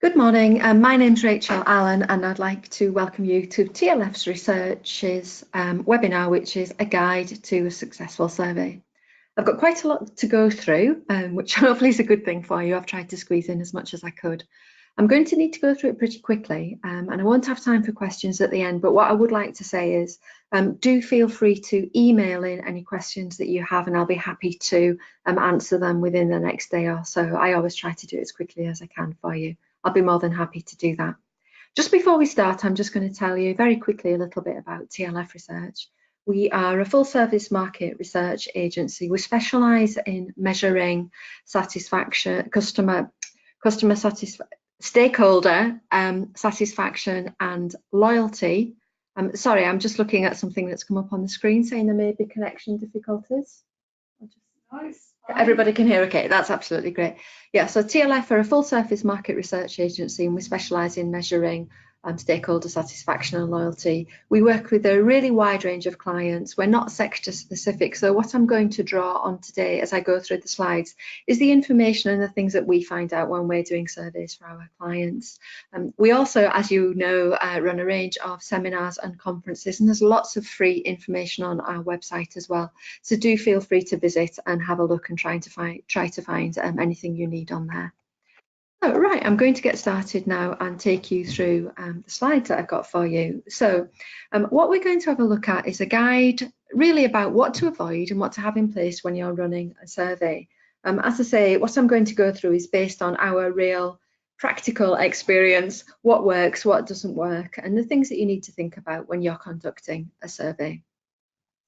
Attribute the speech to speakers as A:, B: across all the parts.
A: Good morning. My name's Rachel Allen, and I'd like to welcome you to TLF's Research's webinar, which is a guide to a successful survey. I've got quite a lot to go through, which hopefully is a good thing for you. I've tried to squeeze in as much as I could. I'm going to need to go through it pretty quickly, and I won't have time for questions at the end, but what I would like to say is do feel free to email in any questions that you have, and I'll be happy to answer them within the next day or so. I always try to do it as quickly as I can for you. I'll be more than happy to do that. Just before we start, I'm just going to tell you very quickly a little bit about TLF Research. We are a full service market research agency. We specialise in measuring satisfaction, stakeholder satisfaction and loyalty. Sorry, I'm just looking at something that's come up on the screen saying there may be connection difficulties.
B: Nice.
A: Everybody can hear okay, that's absolutely great. Yeah, so TLF are a full service market research agency, and we specialise in measuring stakeholder satisfaction and loyalty. We work with a really wide range of clients. We're not sector specific, so what I'm going to draw on today as I go through the slides is the information and the things that we find out when we're doing surveys for our clients. We also, as you know, run a range of seminars and conferences, and there's lots of free information on our website as well. So do feel free to visit and have a look and try to find anything you need on there. Oh, right, I'm going to get started now and take you through the slides that I've got for you. So what we're going to have a look at is a guide really about what to avoid and what to have in place when you're running a survey. As I say, what I'm going to go through is based on our real practical experience, what works, what doesn't work, and the things that you need to think about when you're conducting a survey.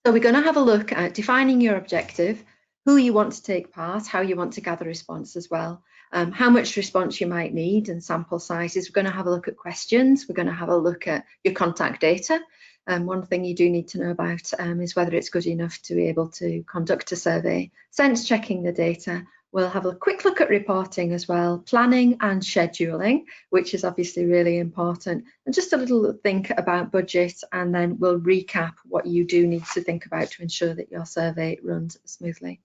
A: So we're going to have a look at defining your objective, who you want to take part, how you want to gather response as well, how much response you might need and sample sizes. We're going to have a look at questions. We're going to have a look at your contact data. One thing you do need to know about is whether it's good enough to be able to conduct a survey. Sense checking the data. We'll have a quick look at reporting as well, planning and scheduling, which is obviously really important, and just a little think about budget, and then we'll recap what you do need to think about to ensure that your survey runs smoothly.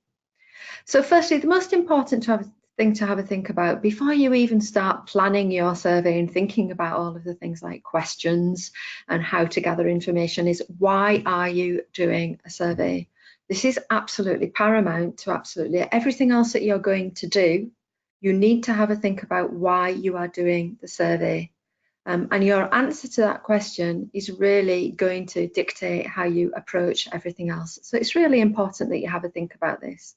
A: So firstly, the most important thing to have a think about before you even start planning your survey and thinking about all of the things like questions and how to gather information is, why are you doing a survey? This is absolutely paramount to absolutely everything else that you're going to do. You need to have a think about why you are doing the survey. And your answer to that question is really going to dictate how you approach everything else. So it's really important that you have a think about this.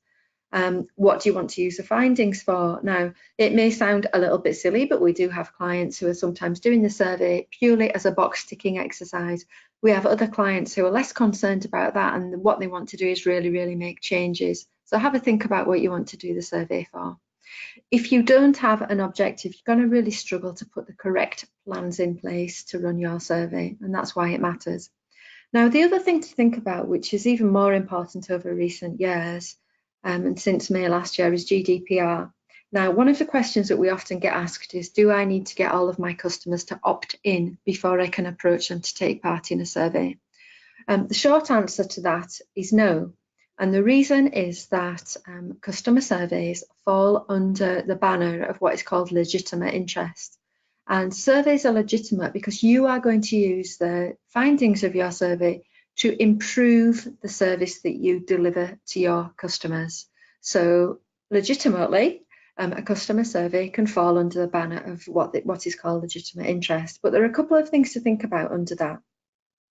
A: What do you want to use the findings for? Now, it may sound a little bit silly, but we do have clients who are sometimes doing the survey purely as a box ticking exercise. We have other clients who are less concerned about that, and what they want to do is really, really make changes. So have a think about what you want to do the survey for. If you don't have an objective, you're going to really struggle to put the correct plans in place to run your survey, and that's why it matters. Now, the other thing to think about, which is even more important over recent years, and since May last year, is GDPR. Now, one of the questions that we often get asked is, do I need to get all of my customers to opt in before I can approach them to take part in a survey? The short answer to that is no. And the reason is that customer surveys fall under the banner of what is called legitimate interest. And surveys are legitimate because you are going to use the findings of your survey to improve the service that you deliver to your customers. So legitimately, a customer survey can fall under the banner of what is called legitimate interest. But there are a couple of things to think about under that.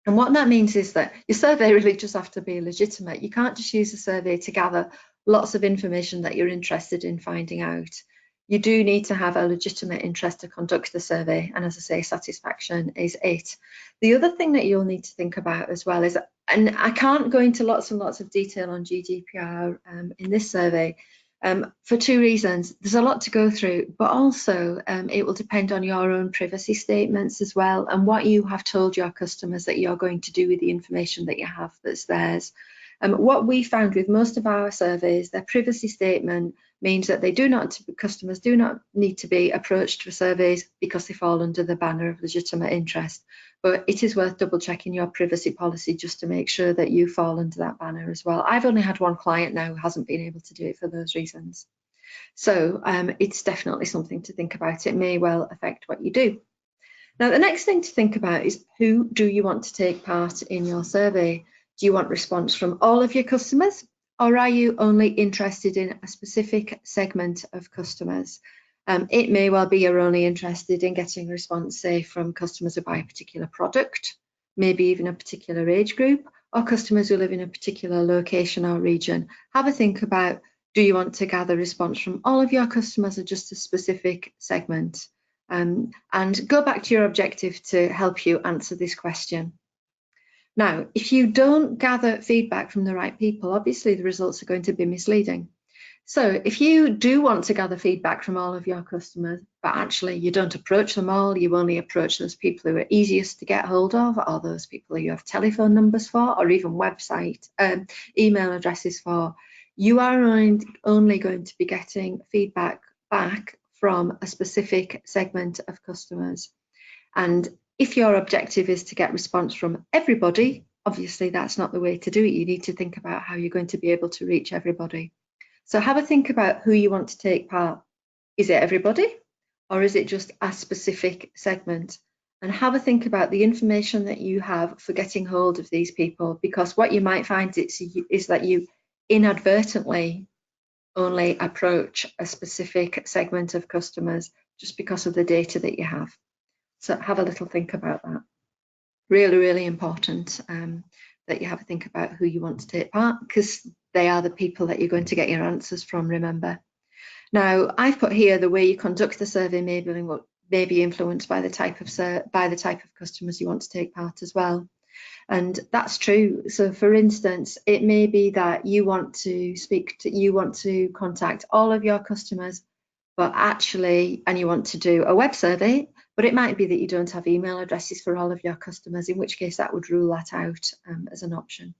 A: And what that means is that your survey really just have to be legitimate. You can't just use a survey to gather lots of information that you're interested in finding out. You do need to have a legitimate interest to conduct the survey, and as I say, satisfaction is it. The other thing that you'll need to think about as well is, and I can't go into lots and lots of detail on GDPR in this survey for two reasons. There's a lot to go through, but also it will depend on your own privacy statements as well, and what you have told your customers that you're going to do with the information that you have that's theirs. What we found with most of our surveys, their privacy statement means that customers do not need to be approached for surveys because they fall under the banner of legitimate interest. But it is worth double checking your privacy policy just to make sure that you fall under that banner as well. I've only had one client now who hasn't been able to do it for those reasons. So it's definitely something to think about. It may well affect what you do. Now, the next thing to think about is, who do you want to take part in your survey? Do you want response from all of your customers, or are you only interested in a specific segment of customers? It may well be you're only interested in getting a response, say, from customers who buy a particular product, maybe even a particular age group, or customers who live in a particular location or region. Have a think about, do you want to gather response from all of your customers or just a specific segment? And go back to your objective to help you answer this question. Now, if you don't gather feedback from the right people, obviously the results are going to be misleading. So if you do want to gather feedback from all of your customers, but actually you don't approach them all, you only approach those people who are easiest to get hold of, or those people who you have telephone numbers for, or even website, email addresses for, you are only going to be getting feedback back from a specific segment of customers. And if your objective is to get response from everybody, obviously that's not the way to do it. You need to think about how you're going to be able to reach everybody. So have a think about who you want to take part. Is it everybody, or is it just a specific segment? And have a think about the information that you have for getting hold of these people, because what you might find is that you inadvertently only approach a specific segment of customers just because of the data that you have. So have a little think about that. Really, really important that you have a think about who you want to take part, because they are the people that you're going to get your answers from, remember. Now, I've put here the way you conduct the survey may be influenced by the type of customers you want to take part as well. And that's true. So for instance, it may be that you want to contact all of your customers, but actually, and you want to do a web survey, but it might be that you don't have email addresses for all of your customers, in which case that would rule that out as an option.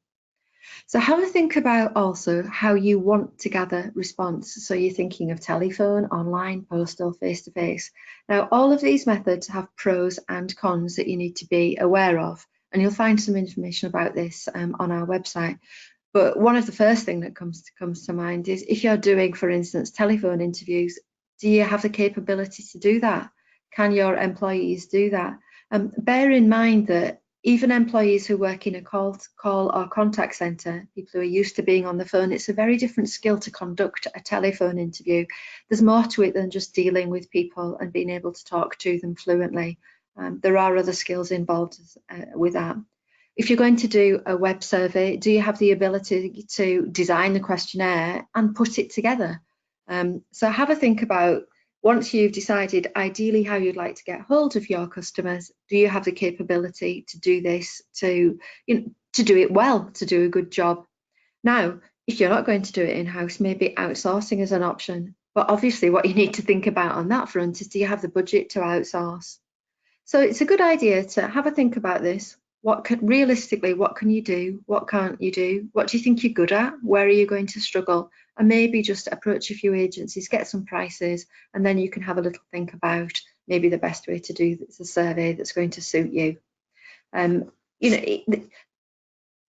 A: So have a think about also how you want to gather response. So you're thinking of telephone, online, postal, face-to-face. Now, all of these methods have pros and cons that you need to be aware of, and you'll find some information about this on our website. But one of the first things that comes to mind is, if you're doing, for instance, telephone interviews, do you have the capability to do that? Can your employees do that? Bear in mind that even employees who work in a call or contact centre, people who are used to being on the phone, it's a very different skill to conduct a telephone interview. There's more to it than just dealing with people and being able to talk to them fluently. There are other skills involved with that. If you're going to do a web survey, do you have the ability to design the questionnaire and put it together? So have a think about, once you've decided ideally how you'd like to get hold of your customers, do you have the capability to do this, to do it well, to do a good job? Now, if you're not going to do it in-house, maybe outsourcing is an option. But obviously what you need to think about on that front is, do you have the budget to outsource? So it's a good idea to have a think about this. Realistically, what can you do? What can't you do? What do you think you're good at? Where are you going to struggle? And maybe just approach a few agencies, get some prices, and then you can have a little think about maybe the best way to do the survey that's going to suit you.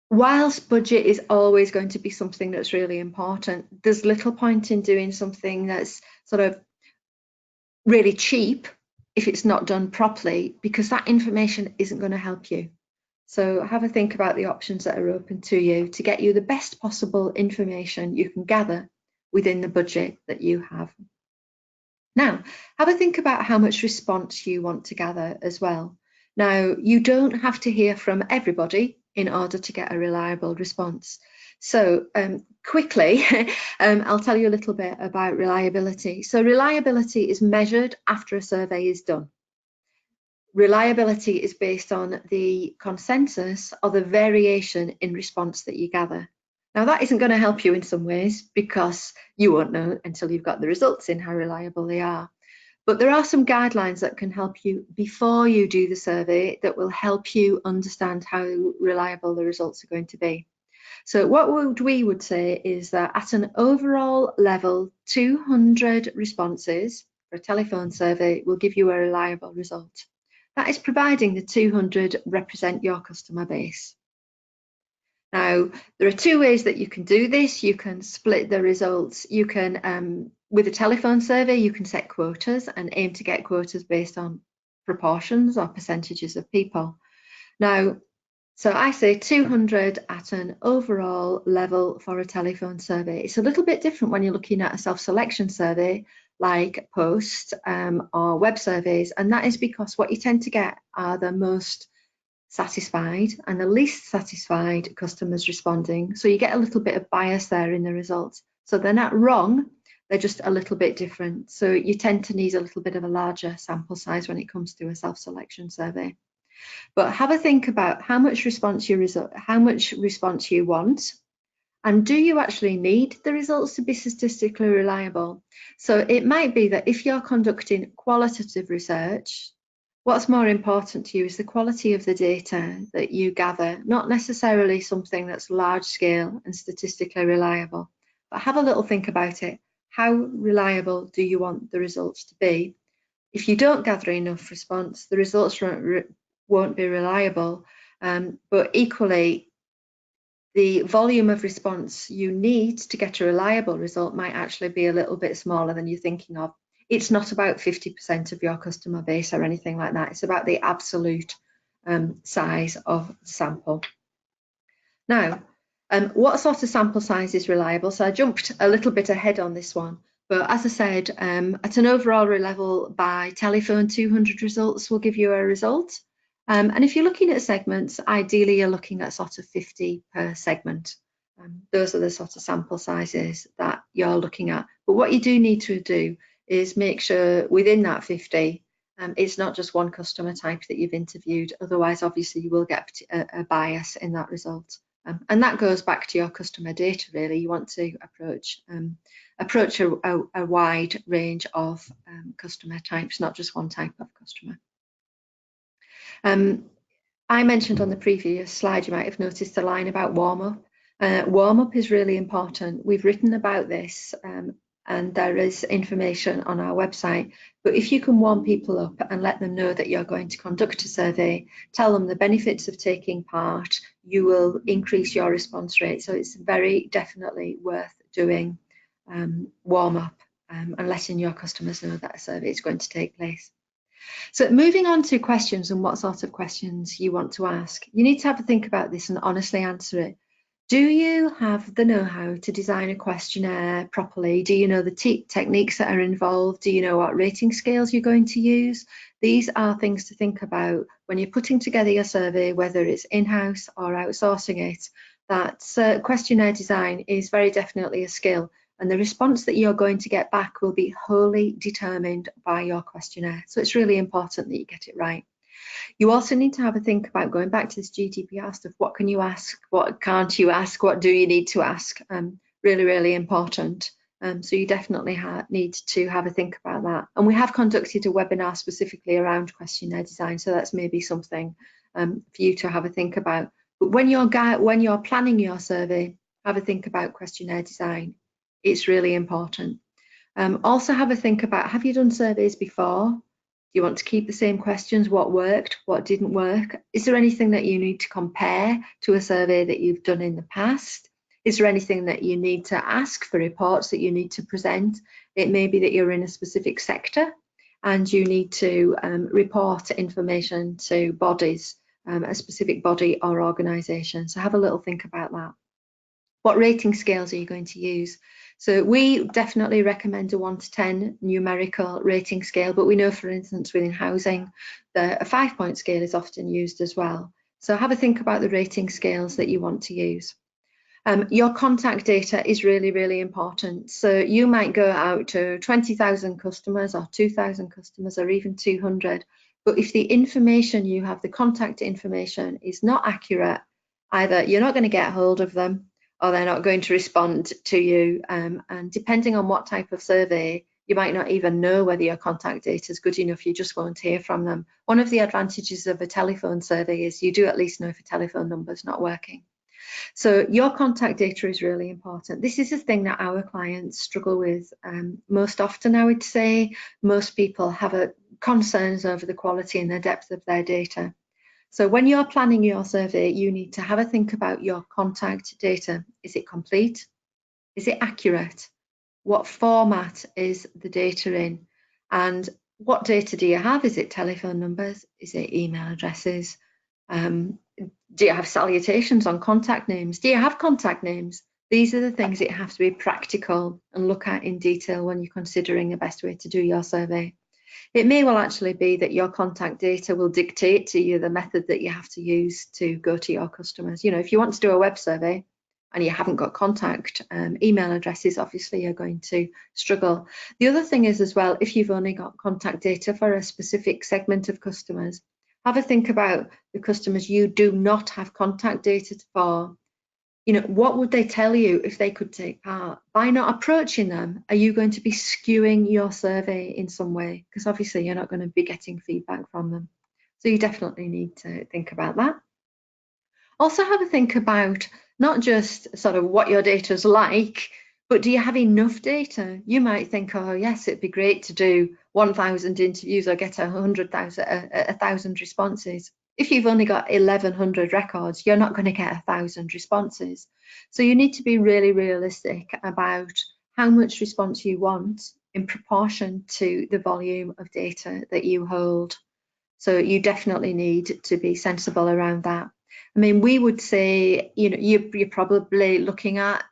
A: Whilst budget is always going to be something that's really important, there's little point in doing something that's sort of really cheap if it's not done properly, because that information isn't going to help you. So have a think about the options that are open to you to get you the best possible information you can gather within the budget that you have. Now, have a think about how much response you want to gather as well. Now, you don't have to hear from everybody in order to get a reliable response. So quickly, I'll tell you a little bit about reliability. So reliability is measured after a survey is done. Reliability is based on the consensus or the variation in response that you gather. Now, that isn't going to help you in some ways, because you won't know until you've got the results in how reliable they are. But there are some guidelines that can help you before you do the survey that will help you understand how reliable the results are going to be. So what we would say is that at an overall level, 200 responses for a telephone survey will give you a reliable result. That is providing the 200 represent your customer base. Now, there are two ways that you can do this. You can split the results. You can With a telephone survey, you can set quotas and aim to get quotas based on proportions or percentages of people. Now, so I say 200 at an overall level for a telephone survey. It's a little bit different when you're looking at a self-selection survey like Post or web surveys, and that is because what you tend to get are the most satisfied and the least satisfied customers responding. So you get a little bit of bias there in the results. So they're not wrong, they're just a little bit different. So you tend to need a little bit of a larger sample size when it comes to a self-selection survey. But have a think about how much response you want, and do you actually need the results to be statistically reliable? So it might be that if you're conducting qualitative research, what's more important to you is the quality of the data that you gather, not necessarily something that's large scale and statistically reliable. But have a little think about it. How reliable do you want the results to be? If you don't gather enough response, the results won't be reliable. But equally, the volume of response you need to get a reliable result might actually be a little bit smaller than you're thinking of. It's not about 50% of your customer base or anything like that. It's about the absolute size of the sample. Now, what sort of sample size is reliable? So I jumped a little bit ahead on this one, but as I said, at an overall level by telephone, 200 results will give you a result. And if you're looking at segments, ideally you're looking at sort of 50 per segment. Those are the sort of sample sizes that you're looking at. But what you do need to do is make sure within that 50, it's not just one customer type that you've interviewed. Otherwise, obviously, you will get a bias in that result. And that goes back to your customer data, really. You want to approach a wide range of customer types, not just one type of customer. I mentioned on the previous slide, you might have noticed a line about warm-up. Warm-up is really important. We've written about this and there is information on our website. But if you can warm people up and let them know that you're going to conduct a survey, tell them the benefits of taking part, you will increase your response rate. So it's very definitely worth doing warm-up and letting your customers know that a survey is going to take place. So moving on to questions and what sort of questions you want to ask, you need to have a think about this and honestly answer it. Do you have the know-how to design a questionnaire properly? Do you know the techniques that are involved? Do you know what rating scales you're going to use? These are things to think about when you're putting together your survey, whether it's in-house or outsourcing it. That questionnaire design is very definitely a skill, and the response that you're going to get back will be wholly determined by your questionnaire. So it's really important that you get it right. You also need to have a think about going back to this GDPR stuff. What can you ask? What can't you ask? What do you need to ask? Really, really important. So you definitely need to have a think about that. And we have conducted a webinar specifically around questionnaire design. So that's maybe something for you to have a think about. But when you're planning your survey, have a think about questionnaire design. It's really important. Also have a think about, have you done surveys before? Do you want to keep the same questions? What worked? What didn't work? Is there anything that you need to compare to a survey that you've done in the past? Is there anything that you need to ask for reports that you need to present? It may be that you're in a specific sector and you need to report information to bodies, a specific body or organisation. So have a little think about that. What rating scales are you going to use? So we definitely recommend a 1 to 10 numerical rating scale, but we know, for instance, within housing, a 5-point scale is often used as well. So have a think about the rating scales that you want to use. Your contact data is really, really important. So you might go out to 20,000 customers or 2,000 customers or even 200. But if the information you have, the contact information, is not accurate, either you're not going to get hold of them or they're not going to respond to you. And depending on what type of survey, you might not even know whether your contact data is good enough. You just won't hear from them. One of the advantages of a telephone survey is you do at least know if a telephone number is not working. So your contact data is really important. This is a thing that our clients struggle with most often, I would say. Most people have concerns over the quality and the depth of their data. So when you're planning your survey, you need to have a think about your contact data. Is it complete? Is it accurate? What format is the data in? And what data do you have? Is it telephone numbers? Is it email addresses? Do you have salutations on contact names? Do you have contact names? These are the things that have to be practical and look at in detail when you're considering the best way to do your survey. It may well actually be that your contact data will dictate to you the method that you have to use to go to your customers. You know, if you want to do a web survey and you haven't got contact email addresses, obviously you're going to struggle. The other thing is as well, if you've only got contact data for a specific segment of customers, have a think about the customers you do not have contact data for. You know, what would they tell you if they could take part? By not approaching them, are you going to be skewing your survey in some way? Because obviously you're not going to be getting feedback from them. So you definitely need to think about that. Also have a think about not just sort of what your data is like, but do you have enough data? You might think, oh yes, it'd be great to do 1,000 interviews or get 1,000 responses. If you've only got 1,100 records, you're not going to get 1,000 responses. So you need to be really realistic about how much response you want in proportion to the volume of data that you hold. So you definitely need to be sensible around that. I mean, we would say, you know, you're probably looking at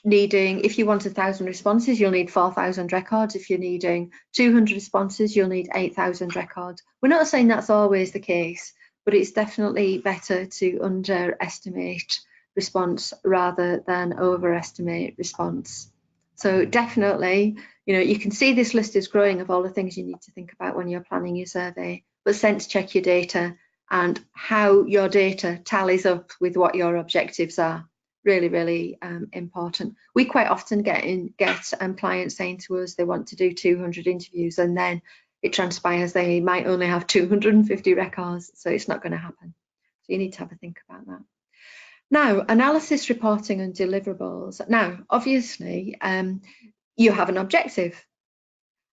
A: needing, if you want 1,000 responses, you'll need 4,000 records. If you're needing 200 responses, you'll need 8,000 records. We're not saying that's always the case, but it's definitely better to underestimate response rather than overestimate response. So definitely, you know, you can see this list is growing of all the things you need to think about when you're planning your survey, but sense check your data and how your data tallies up with what your objectives are. Really, really important. We quite often get clients saying to us they want to do 200 interviews, and then it transpires they might only have 250 records, so it's not going to happen. So you need to have a think about that. Now, analysis, reporting and deliverables. Now, obviously, you have an objective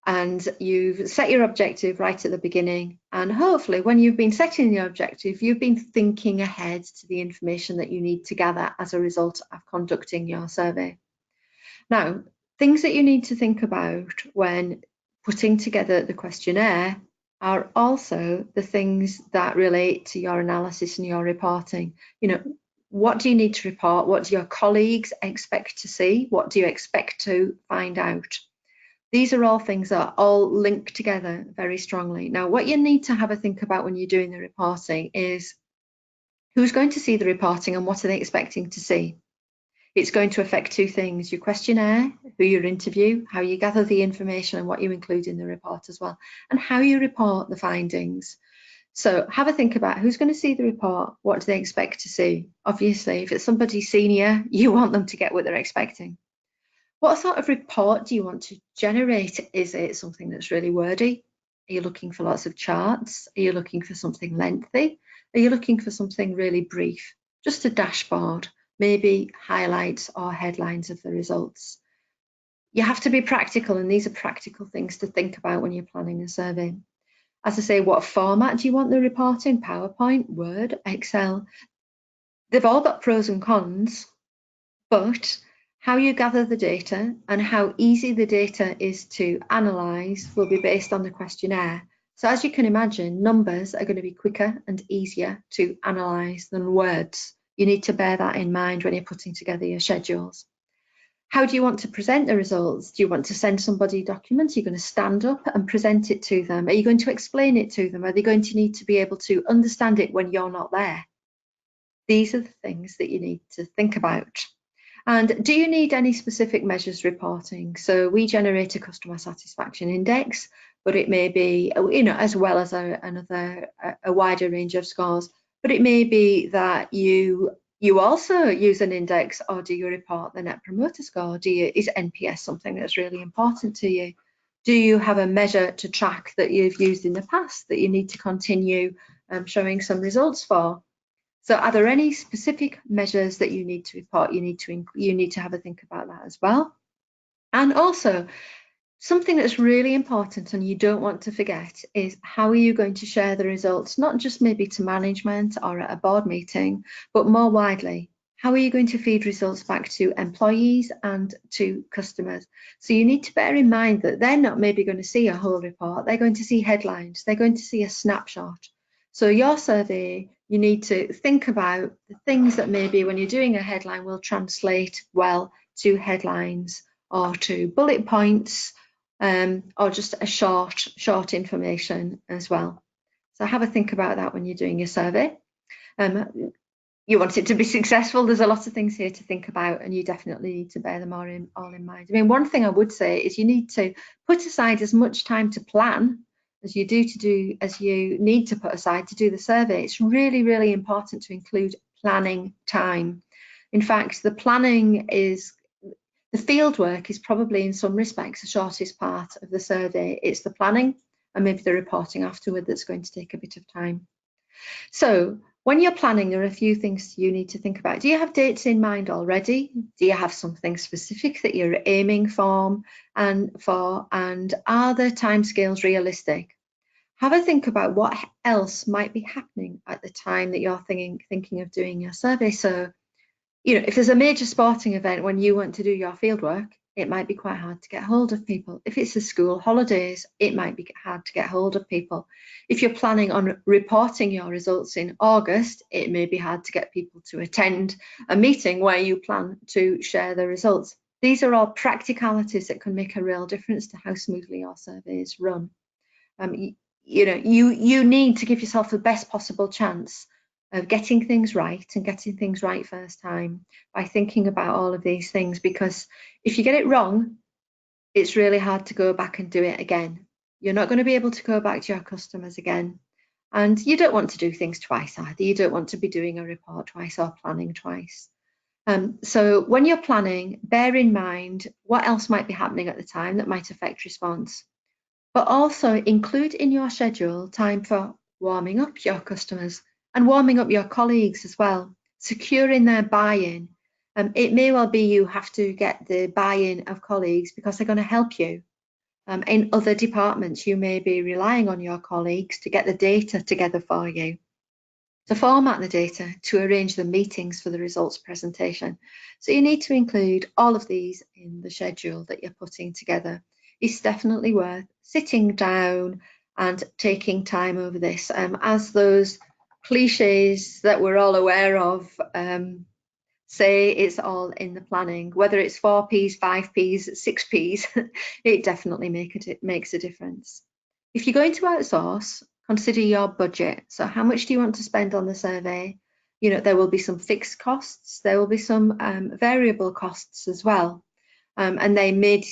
A: and you've set your objective right at the beginning, and hopefully when you've been setting your objective, you've been thinking ahead to the information that you need to gather as a result of conducting your survey. Now, things that you need to think about when putting together the questionnaire are also the things that relate to your analysis and your reporting. You know, what do you need to report? What do your colleagues expect to see? What do you expect to find out? These are all things that are all linked together very strongly. Now, what you need to have a think about when you're doing the reporting is who's going to see the reporting and what are they expecting to see? It's going to affect two things: your questionnaire, who you interview, how you gather the information and what you include in the report as well, and how you report the findings. So have a think about who's going to see the report, what do they expect to see? Obviously, if it's somebody senior, you want them to get what they're expecting. What sort of report do you want to generate? Is it something that's really wordy? Are you looking for lots of charts? Are you looking for something lengthy? Are you looking for something really brief? Just a dashboard, maybe highlights or headlines of the results. You have to be practical, and these are practical things to think about when you're planning a survey. As I say, what format do you want the report in? PowerPoint, Word, Excel? They've all got pros and cons, but how you gather the data and how easy the data is to analyse will be based on the questionnaire. So as you can imagine, numbers are going to be quicker and easier to analyse than words. You need to bear that in mind when you're putting together your schedules. How do you want to present the results? Do you want to send somebody documents? Are you going to stand up and present it to them? Are you going to explain it to them? Are they going to need to be able to understand it when you're not there? These are the things that you need to think about. And do you need any specific measures reporting? So we generate a customer satisfaction index, but it may be, you know, as well as a wider range of scores. But it may be that you also use an index, or do you report the Net Promoter Score? Is NPS something that's really important to you? Do you have a measure to track that you've used in the past that you need to continue showing some results for? So are there any specific measures that you need to report? You need to have a think about that as well. And also, something that's really important and you don't want to forget is how are you going to share the results, not just maybe to management or at a board meeting, but more widely. How are you going to feed results back to employees and to customers? So you need to bear in mind that they're not maybe going to see a whole report, they're going to see headlines, they're going to see a snapshot. So your survey, you need to think about the things that maybe when you're doing a headline will translate well to headlines or to bullet points, or just a short information as well. So have a think about that when you're doing your survey. You want it to be successful. There's a lot of things here to think about, and you definitely need to bear them all in mind. I mean, one thing I would say is you need to put aside as much time to plan as you need to put aside to do the survey. It's really, really important to include planning time. In fact, the field work is probably in some respects the shortest part of the survey. It's the planning and maybe the reporting afterward that's going to take a bit of time. So when you're planning, there are a few things you need to think about. Do you have dates in mind already? Do you have something specific that you're aiming for? And are the timescales realistic? Have a think about what else might be happening at the time that you're thinking of doing your survey. So, if there's a major sporting event when you want to do your fieldwork, it might be quite hard to get hold of people. If it's the school holidays, it might be hard to get hold of people. If you're planning on reporting your results in August, it may be hard to get people to attend a meeting where you plan to share the results. These are all practicalities that can make a real difference to how smoothly your surveys run. You need to give yourself the best possible chance of getting things right and getting things right first time by thinking about all of these things, because if you get it wrong, it's really hard to go back and do it again. You're not going to be able to go back to your customers again, and you don't want to do things twice either. You don't want to be doing a report twice or planning twice. So when you're planning, bear in mind what else might be happening at the time that might affect response, but also include in your schedule time for warming up your customers and warming up your colleagues as well, securing their buy-in. It may well be you have to get the buy-in of colleagues because they're going to help you. In other departments, you may be relying on your colleagues to get the data together for you, to format the data, to arrange the meetings for the results presentation. So you need to include all of these in the schedule that you're putting together. It's definitely worth sitting down and taking time over this. As those cliches that we're all aware of say, it's all in the planning, whether it's 4 Ps, 5 Ps, 6 Ps, it definitely makes a difference. If you're going to outsource, consider your budget. So how much do you want to spend on the survey? There will be some fixed costs, there will be some variable costs as well. And they may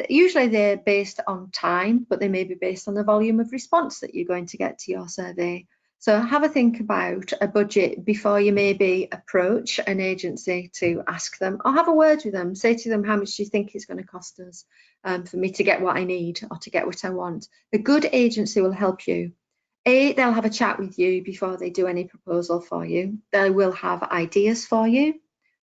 A: usually they're based on time, but they may be based on the volume of response that you're going to get to your survey. So have a think about a budget before you maybe approach an agency to ask them, or have a word with them. Say to them, how much do you think it's going to cost us for me to get what I need or to get what I want? A good agency will help you. They'll have a chat with you before they do any proposal for you. They will have ideas for you.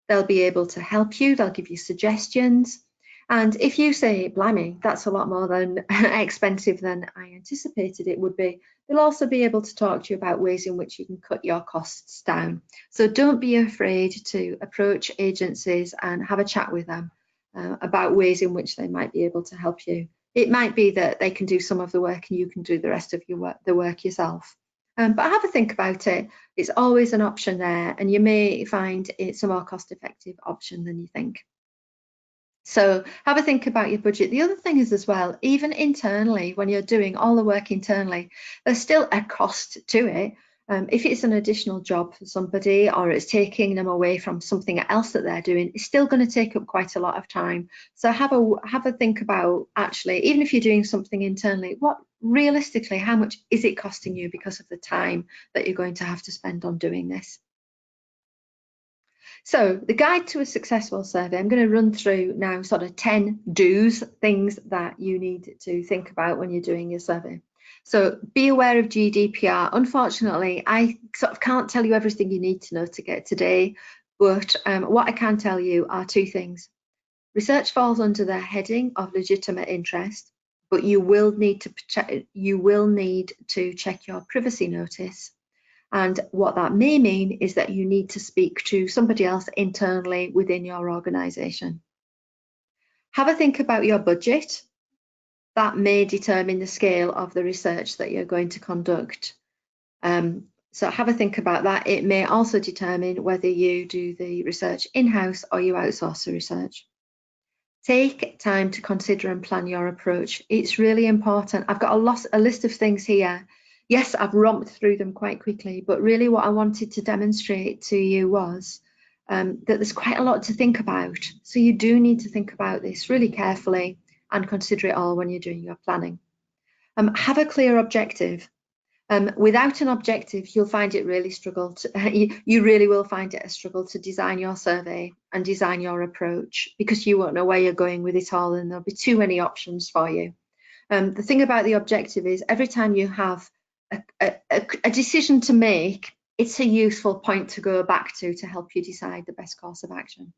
A: They'll be able to help you. They'll give you suggestions. And if you say, blimey, that's a lot more than expensive than I anticipated it would be, they'll also be able to talk to you about ways in which you can cut your costs down. So don't be afraid to approach agencies and have a chat with them about ways in which they might be able to help you. It might be that they can do some of the work and you can do the rest of the work yourself. But have a think about it. It's always an option there, and you may find it's a more cost-effective option than you think. So have a think about your budget. The other thing is as well, even internally, when you're doing all the work internally, there's still a cost to it. If it's an additional job for somebody or it's taking them away from something else that they're doing, it's still going to take up quite a lot of time. So have a think about, actually, even if you're doing something internally, realistically, how much is it costing you because of the time that you're going to have to spend on doing this? So the guide to a successful survey, I'm going to run through now sort of 10 do's, things that you need to think about when you're doing your survey. So be aware of GDPR. Unfortunately, I sort of can't tell you everything you need to know to get today, but what I can tell you are 2 things. Research falls under the heading of legitimate interest, but you will need to check your privacy notice. And what that may mean is that you need to speak to somebody else internally within your organisation. Have a think about your budget. That may determine the scale of the research that you're going to conduct. So have a think about that. It may also determine whether you do the research in-house or you outsource the research. Take time to consider and plan your approach. It's really important. I've got a list of things here. Yes, I've romped through them quite quickly, but really what I wanted to demonstrate to you was that there's quite a lot to think about. So you do need to think about this really carefully and consider it all when you're doing your planning. Have a clear objective. Without an objective, you'll find it really you really will find it a struggle to design your survey and design your approach, because you won't know where you're going with it all and there'll be too many options for you. The thing about the objective is every time you have a decision to make, it's a useful point to go back to help you decide the best course of action.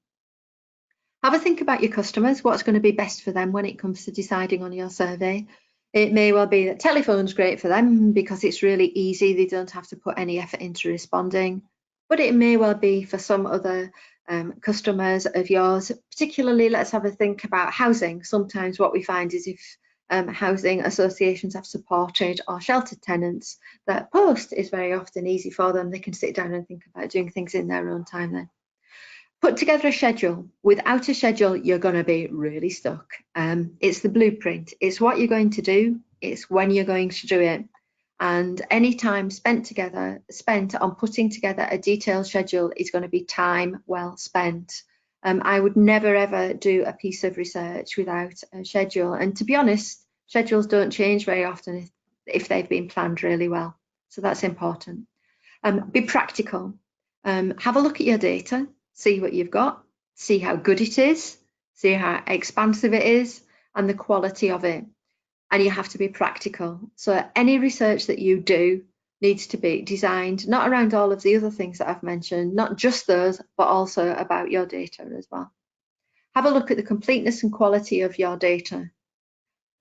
A: Have a think about your customers, what's going to be best for them when it comes to deciding on your survey. It may well be that telephone's great for them because it's really easy, they don't have to put any effort into responding, but it may well be for some other customers of yours. Particularly, let's have a think about housing. Sometimes what we find is if housing associations have supported or sheltered tenants, that post is very often easy for them. They can sit down and think about doing things in their own time then. Put together a schedule. Without a schedule, you're going to be really stuck. It's the blueprint. It's what you're going to do. It's when you're going to do it. And any time spent on putting together a detailed schedule is going to be time well spent. I would never ever do a piece of research without a schedule. And to be honest, schedules don't change very often if they've been planned really well. So that's important. Be practical. Have a look at your data. See what you've got, see how good it is, see how expansive it is, and the quality of it. And you have to be practical. So any research that you do needs to be designed not around all of the other things that I've mentioned, not just those, but also about your data as well. Have a look at the completeness and quality of your data.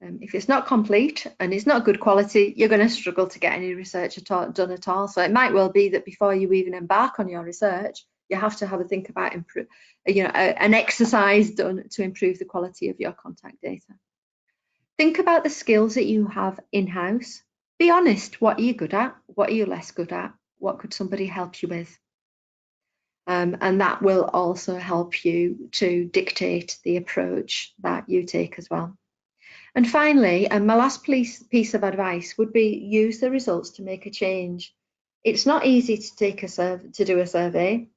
A: If it's not complete and it's not good quality, you're going to struggle to get any research done at all. So it might well be that before you even embark on your research, you have to have a think about an exercise done to improve the quality of your contact data. Think about the skills that you have in-house. Be honest, what are you good at? What are you less good at? What could somebody help you with? And that will also help you to dictate the approach that you take as well. And finally, my last piece of advice would be use the results to make a change. It's not easy to do a survey.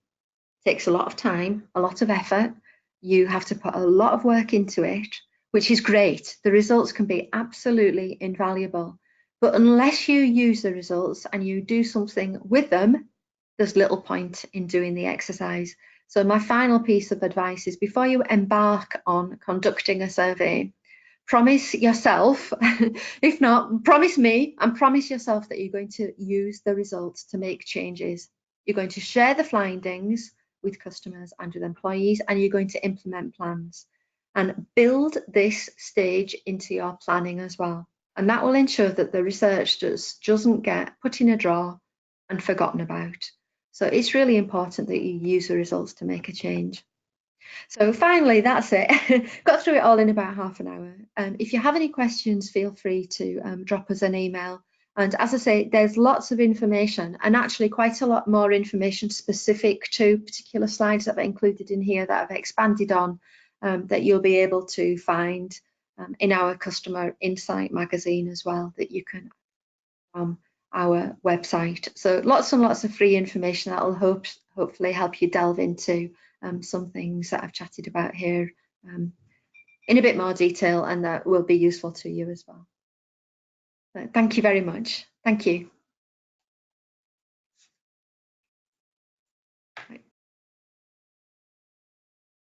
A: It takes a lot of time, a lot of effort. You have to put a lot of work into it, which is great. The results can be absolutely invaluable. But unless you use the results and you do something with them, there's little point in doing the exercise. So my final piece of advice is before you embark on conducting a survey, promise yourself, if not, promise me and promise yourself that you're going to use the results to make changes. You're going to share the findings with customers and with employees, and you're going to implement plans and build this stage into your planning as well. And that will ensure that the research doesn't get put in a drawer and forgotten about. So it's really important that you use the results to make a change. So finally, that's it. Got through it all in about half an hour. If you have any questions, feel free to drop us an email. And as I say, there's lots of information, and actually quite a lot more information specific to particular slides that I've included in here that I've expanded on, that you'll be able to find in our Customer Insight magazine as well, that you can from our website. So lots and lots of free information that will hopefully help you delve into some things that I've chatted about here in a bit more detail, and that will be useful to you as well. Thank you very much. Thank you.